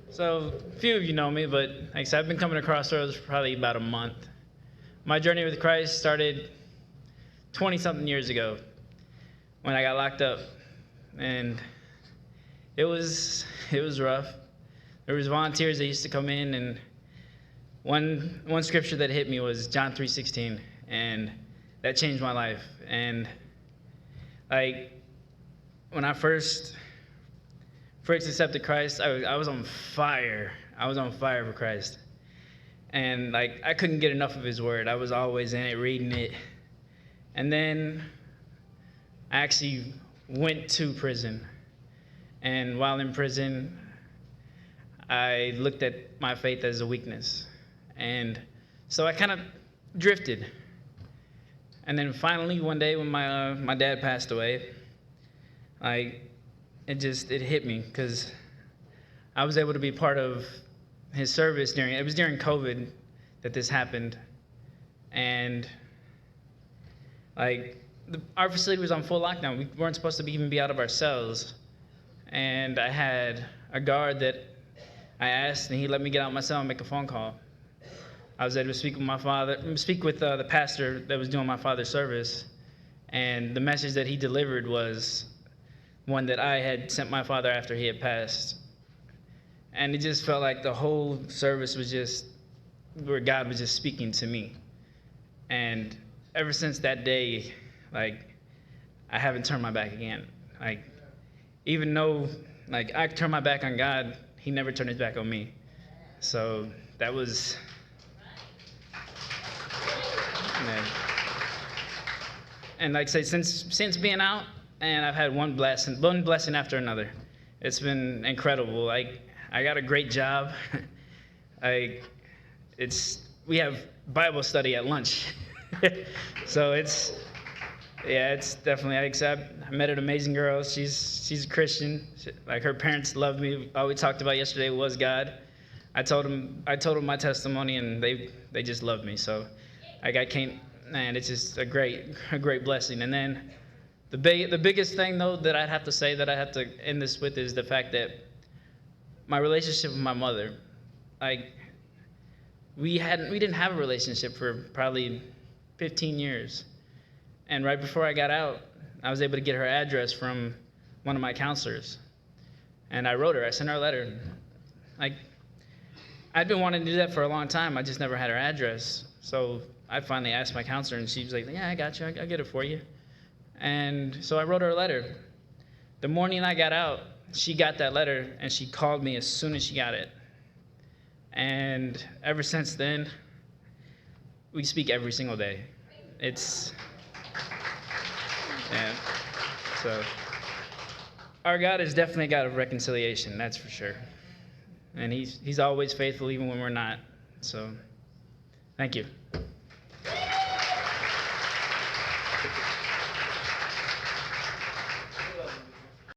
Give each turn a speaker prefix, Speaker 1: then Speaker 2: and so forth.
Speaker 1: So, a few of you know me, but like I said, I've been coming to CrossRoads for probably about a month. My journey with Christ started 20-something years ago when I got locked up, and it was rough. There was volunteers that used to come in, and one scripture that hit me was John 3:16, and that changed my life. And like when I first accepted Christ, I was on fire. I was on fire for Christ. And like I couldn't get enough of his word. I was always in it, reading it. And then I actually went to prison. And while in prison, I looked at my faith as a weakness. And so I kind of drifted. And then finally one day when my dad passed away, it hit me because I was able to be part of his service during COVID that this happened. And our facility was on full lockdown. We weren't supposed to even be out of our cells. And I had a guard that I asked, and he let me get out of my cell and make a phone call. I was able to speak with the pastor that was doing my father's service. And the message that he delivered was one that I had sent my father after he had passed. And it just felt like the whole service was just where God was just speaking to me. And ever since that day, I haven't turned my back again. Even though I turned my back on God, he never turned his back on me. So that was, man. And like I say, since being out, and I've had one blessing after another. It's been incredible. I got a great job. We have Bible study at lunch. So it's definitely, I met an amazing girl. She's a Christian. Her parents love me. All we talked about yesterday was God. I told them my testimony, and they just love me. So I can't, man, it's just a great blessing. And then the biggest thing, though, that I'd have to say that I have to end this with is the fact that my relationship with my mother, we didn't have a relationship for probably 15 years. And right before I got out, I was able to get her address from one of my counselors. And I sent her a letter. I'd been wanting to do that for a long time. I just never had her address. So I finally asked my counselor, and she was like, yeah, I got you. I'll get it for you. And so I wrote her a letter. The morning I got out, she got that letter, and she called me as soon as she got it. And ever since then, we speak every single day. So our God is definitely a God of reconciliation, that's for sure. And he's always faithful even when we're not. So thank you.